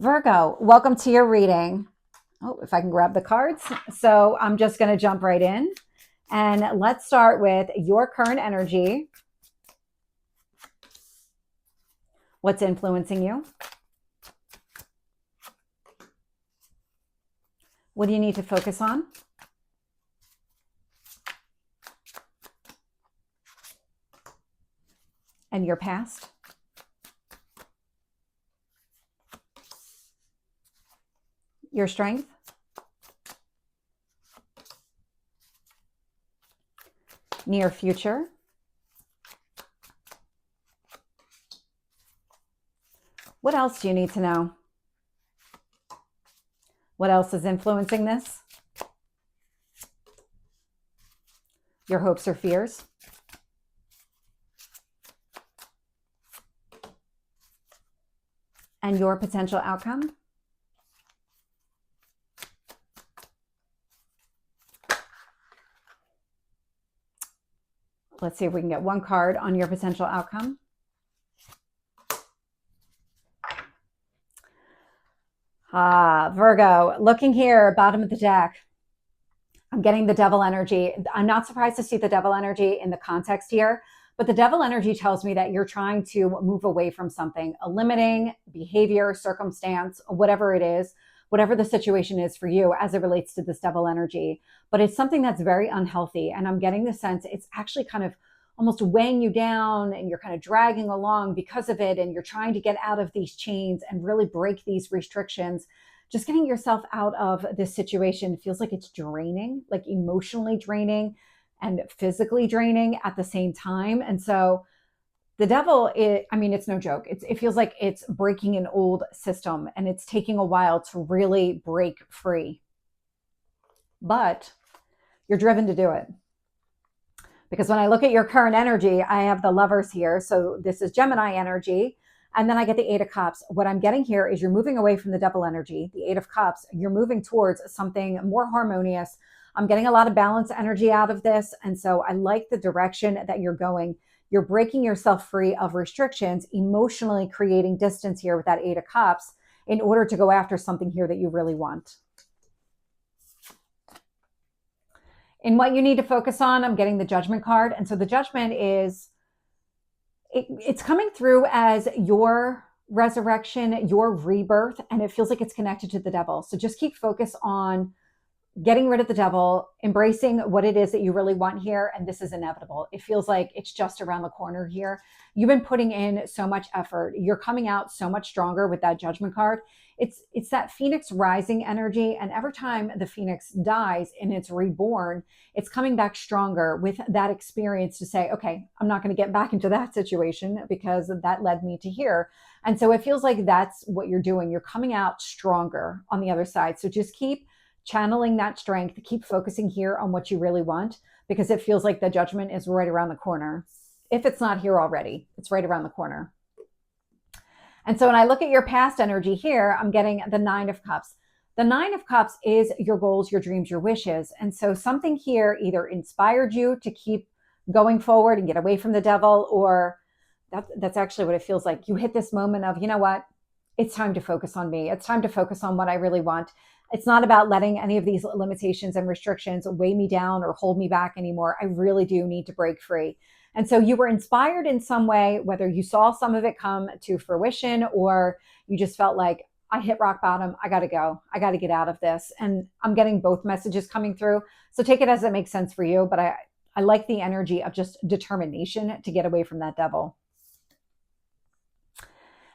Virgo, welcome to your reading. Oh, if I can grab the cards. So I'm just going to jump right in. And let's start with your current energy. What's influencing you? What do you need to focus on? And your past? Your strength? Near future? What else do you need to know? What else is influencing this? Your hopes or fears? And your potential outcome? Let's see if we can get one card on your potential outcome. Virgo, looking here, bottom of the deck, I'm getting the devil energy. I'm not surprised to see the devil energy in the context here, but the devil energy tells me that you're trying to move away from something, a limiting behavior, circumstance, whatever it is, whatever the situation is for you as it relates to this devil energy. But it's something that's very unhealthy. And I'm getting the sense it's actually kind of almost weighing you down and you're kind of dragging along because of it. And you're trying to get out of these chains and really break these restrictions. Just getting yourself out of this situation feels like it's draining, like emotionally draining and physically draining at the same time. And so the devil, it's no joke. It feels like it's breaking an old system and it's taking a while to really break free. But you're driven to do it. Because when I look at your current energy, I have the Lovers here. So this is Gemini energy. And then I get the Eight of Cups. What I'm getting here is you're moving away from the devil energy, the Eight of Cups. You're moving towards something more harmonious. I'm getting a lot of balance energy out of this. And so I like the direction that you're going. You're breaking yourself free of restrictions, emotionally creating distance here with that Eight of Cups in order to go after something here that you really want. In what you need to focus on, I'm getting the Judgment card. And so the Judgment is, it's coming through as your resurrection, your rebirth, and it feels like it's connected to the devil. So just keep focus on getting rid of the devil, embracing what it is that you really want here. And this is inevitable. It feels like it's just around the corner here. You've been putting in so much effort. You're coming out so much stronger with that Judgment card. It's that Phoenix rising energy. And every time the Phoenix dies and it's reborn, it's coming back stronger with that experience to say, okay, I'm not going to get back into that situation because that led me to here. And so it feels like that's what you're doing. You're coming out stronger on the other side. So just keep channeling that strength, keep focusing here on what you really want, because it feels like the Judgment is right around the corner. If it's not here already, it's right around the corner. And so when I look at your past energy here, I'm getting the Nine of Cups. The Nine of Cups is your goals, your dreams, your wishes. And so something here either inspired you to keep going forward and get away from the devil, or that's actually what it feels like. You hit this moment of, you know what? It's time to focus on me. It's time to focus on what I really want. It's not about letting any of these limitations and restrictions weigh me down or hold me back anymore. I really do need to break free. And so you were inspired in some way, whether you saw some of it come to fruition or you just felt like, I hit rock bottom. I got to go. I got to get out of this. And I'm getting both messages coming through. So take it as it makes sense for you. But I like the energy of just determination to get away from that devil.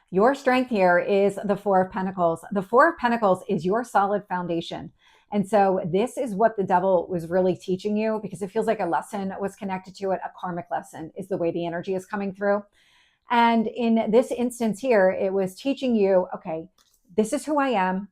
Your strength here is the Four of Pentacles. The Four of Pentacles is your solid foundation. And so this is what the devil was really teaching you, because it feels like a lesson was connected to it. A karmic lesson is the way the energy is coming through. And in this instance here, it was teaching you, okay, this is who I am.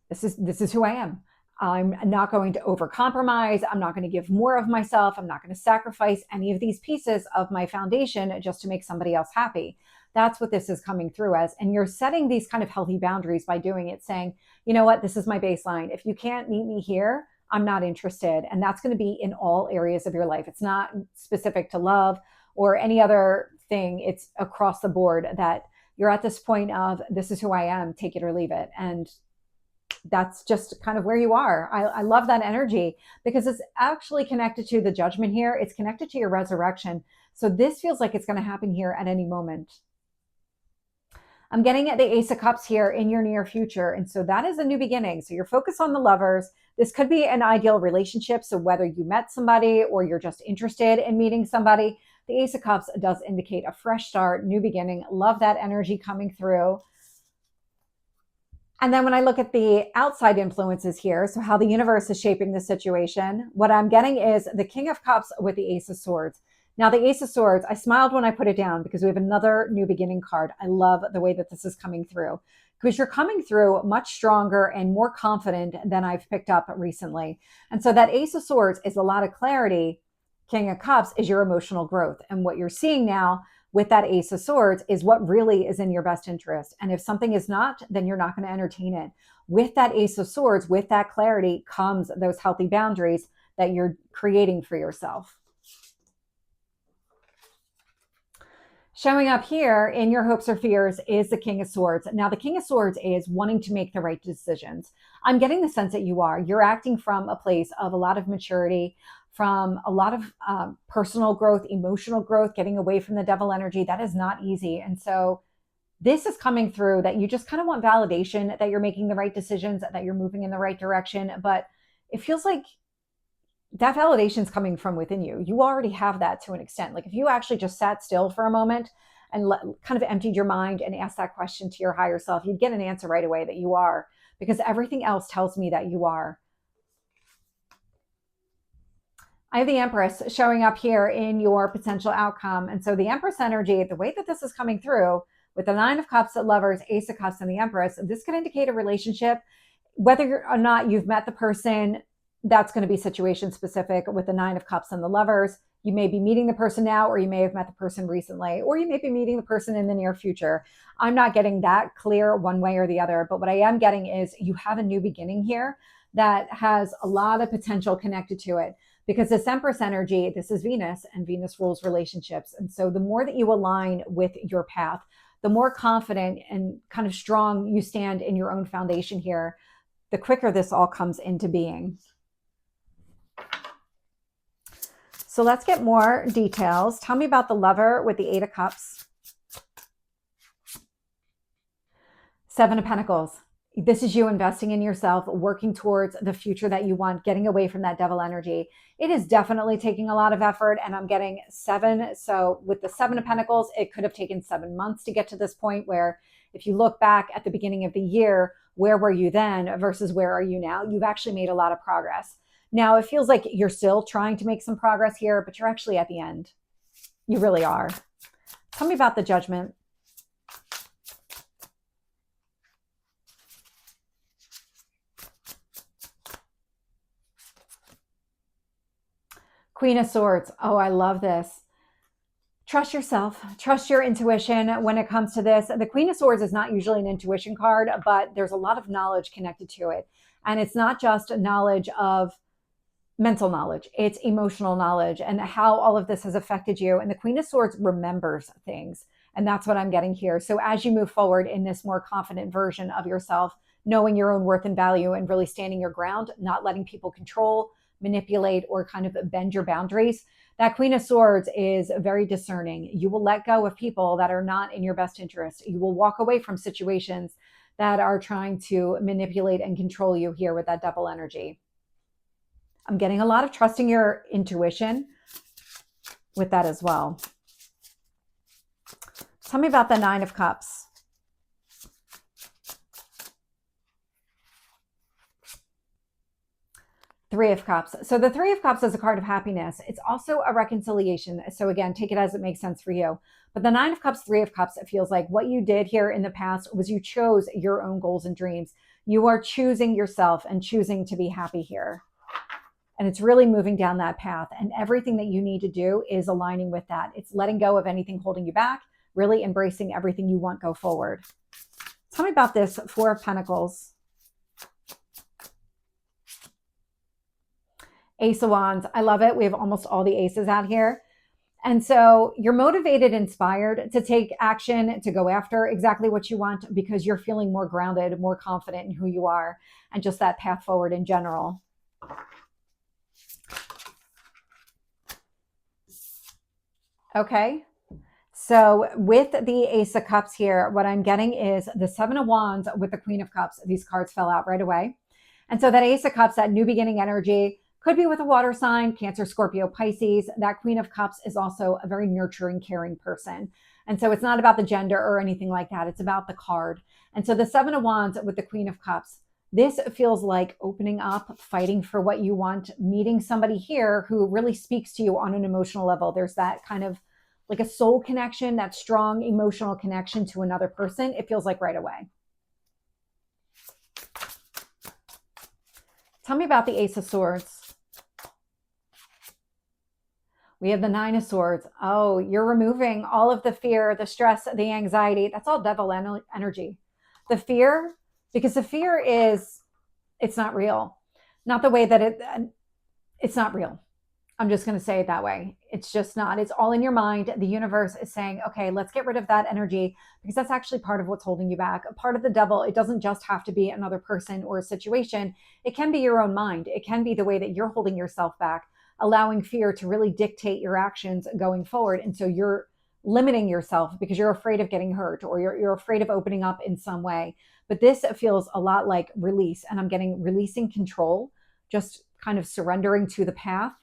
This is who I am. I'm not going to overcompromise. I'm not going to give more of myself. I'm not going to sacrifice any of these pieces of my foundation just to make somebody else happy. That's what this is coming through as. And you're setting these kind of healthy boundaries by doing it, saying, you know what, this is my baseline. If you can't meet me here, I'm not interested. And that's going to be in all areas of your life. It's not specific to love or any other thing. It's across the board that you're at this point of, this is who I am, take it or leave it. And that's just kind of where you are. I love that energy because it's actually connected to the judgment here. It's connected to your resurrection. So this feels like it's going to happen here at any moment. I'm getting at the Ace of Cups here in your near future. And so that is a new beginning. So you're focused on the lovers. This could be an ideal relationship. So whether you met somebody or you're just interested in meeting somebody, the Ace of Cups does indicate a fresh start, new beginning. Love that energy coming through. And then when I look at the outside influences here, so how the universe is shaping the situation, what I'm getting is the King of Cups with the Ace of Swords. Now, the Ace of Swords, I smiled when I put it down because we have another new beginning card. I love the way that this is coming through because you're coming through much stronger and more confident than I've picked up recently. And so that Ace of Swords is a lot of clarity. King of Cups is your emotional growth. And what you're seeing now with that Ace of Swords is what really is in your best interest. And if something is not, then you're not going to entertain it. With that Ace of Swords, with that clarity comes those healthy boundaries that you're creating for yourself. Showing up here in your hopes or fears is the King of Swords. Now, the King of Swords is wanting to make the right decisions. I'm getting the sense that you are. You're acting from a place of a lot of maturity, from a lot of personal growth, emotional growth, getting away from the devil energy. That is not easy. And so this is coming through that you just kind of want validation that you're making the right decisions, that you're moving in the right direction. But it feels like that validation is coming from within you. You already have that to an extent. Like if you actually just sat still for a moment and kind of emptied your mind and asked that question to your higher self, you'd get an answer right away that you are, because everything else tells me that you are. I have the Empress showing up here in your potential outcome. And so the Empress energy, the way that this is coming through with the Nine of Cups, Lovers, Ace of Cups, and the Empress, this could indicate a relationship. Whether or not you've met the person, that's going to be situation specific. With the Nine of Cups and the Lovers, you may be meeting the person now, or you may have met the person recently, or you may be meeting the person in the near future. I'm not getting that clear one way or the other, but what I am getting is you have a new beginning here that has a lot of potential connected to it. Because this Empress energy, this is Venus, and Venus rules relationships. And so the more that you align with your path, the more confident and kind of strong you stand in your own foundation here, the quicker this all comes into being. So let's get more details. Tell me about the Lover with the Eight of Cups. Seven of Pentacles. This is you investing in yourself, working towards the future that you want, getting away from that devil energy. It is definitely taking a lot of effort, and I'm getting 7. So with the 7 of Pentacles, it could have taken 7 months to get to this point where if you look back at the beginning of the year, where were you then versus where are you now? You've actually made a lot of progress. Now, it feels like you're still trying to make some progress here, but you're actually at the end. You really are. Tell me about the Judgment. Queen of Swords. Oh, I love this. Trust yourself. Trust your intuition when it comes to this. The Queen of Swords is not usually an intuition card, but there's a lot of knowledge connected to it. And it's not just knowledge of mental knowledge. It's emotional knowledge and how all of this has affected you. And the Queen of Swords remembers things. And that's what I'm getting here. So as you move forward in this more confident version of yourself, knowing your own worth and value and really standing your ground, not letting people control, manipulate, or kind of bend your boundaries, that Queen of Swords is very discerning. You will let go of people that are not in your best interest. You will walk away from situations that are trying to manipulate and control you here with that double energy. I'm getting a lot of trusting your intuition with that as well. Tell me about the Nine of Cups. Three of Cups. So the Three of Cups is a card of happiness. It's also a reconciliation. So again, take it as it makes sense for you. But the Nine of Cups, Three of Cups, it feels like what you did here in the past was you chose your own goals and dreams. You are choosing yourself and choosing to be happy here. And it's really moving down that path. And everything that you need to do is aligning with that. It's letting go of anything holding you back, really embracing everything you want go forward. Tell me about this Four of Pentacles. Ace of Wands. I love it. We have almost all the aces out here. And so you're motivated, inspired to take action, to go after exactly what you want because you're feeling more grounded, more confident in who you are, and just that path forward in general. Okay. So with the Ace of Cups here, what I'm getting is the Seven of Wands with the Queen of Cups. These cards fell out right away. And so that Ace of Cups, that new beginning energy, could be with a water sign, Cancer, Scorpio, Pisces. That Queen of Cups is also a very nurturing, caring person. And so it's not about the gender or anything like that. It's about the card. And so the Seven of Wands with the Queen of Cups, this feels like opening up, fighting for what you want, meeting somebody here who really speaks to you on an emotional level. There's that kind of like a soul connection, that strong emotional connection to another person. It feels like right away. Tell me about the Ace of Swords. We have the Nine of Swords. Oh, you're removing all of the fear, the stress, the anxiety. That's all devil energy. The fear, because the fear is, it's not real. Not the way that it's not real. I'm just going to say it that way. It's just not. It's all in your mind. The universe is saying, okay, let's get rid of that energy because that's actually part of what's holding you back. A part of the devil, it doesn't just have to be another person or a situation. It can be your own mind. It can be the way that you're holding yourself back, allowing fear to really dictate your actions going forward. And so you're limiting yourself because you're afraid of getting hurt or you're afraid of opening up in some way. But this feels a lot like release. And I'm getting releasing control, just kind of surrendering to the path.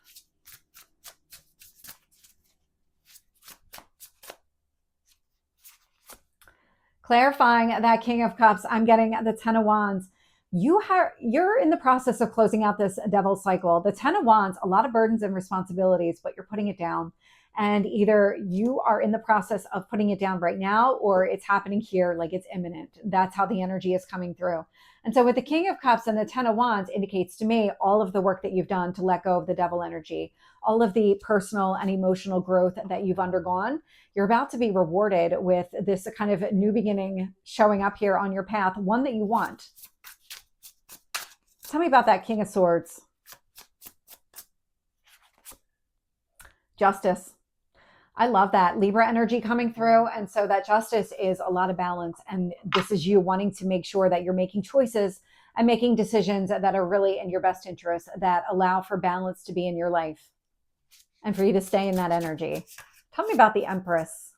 Clarifying that King of Cups, I'm getting the Ten of Wands. You're in the process of closing out this devil cycle. The Ten of Wands, a lot of burdens and responsibilities, but you're putting it down. And either you are in the process of putting it down right now, or it's happening here, like it's imminent. That's how the energy is coming through. And so with the King of Cups and the Ten of Wands indicates to me all of the work that you've done to let go of the devil energy, all of the personal and emotional growth that you've undergone. You're about to be rewarded with this kind of new beginning showing up here on your path, one that you want. Tell me about that King of Swords. Justice. I love that Libra energy coming through. And so that justice is a lot of balance. And this is you wanting to make sure that you're making choices and making decisions that are really in your best interest, that allow for balance to be in your life and for you to stay in that energy. Tell me about the Empress.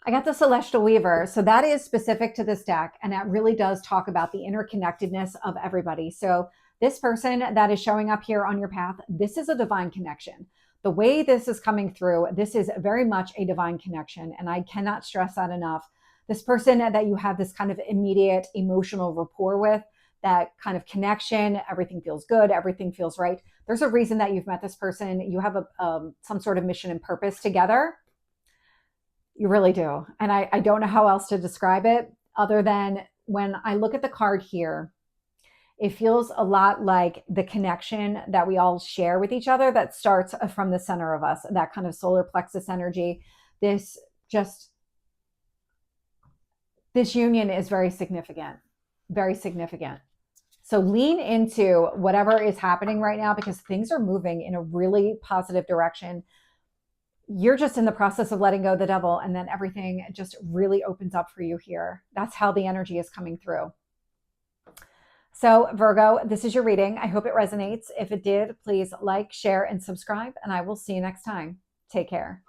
I got the Celestial Weaver. So that is specific to this deck. And that really does talk about the interconnectedness of everybody. So this person that is showing up here on your path, this is a divine connection. The way this is coming through, this is very much a divine connection. And I cannot stress that enough. This person that you have this kind of immediate emotional rapport with, that kind of connection, everything feels good, everything feels right. There's a reason that you've met this person. You have some sort of mission and purpose together. You really do. And I don't know how else to describe it other than when I look at the card here, it feels a lot like the connection that we all share with each other that starts from the center of us, that kind of solar plexus energy. This union is very significant, very significant. So lean into whatever is happening right now because things are moving in a really positive direction. You're just in the process of letting go of the devil, and then everything just really opens up for you here. That's how the energy is coming through. So Virgo, this is your reading. I hope it resonates. If it did, please like, share, and subscribe, and I will see you next time. Take care.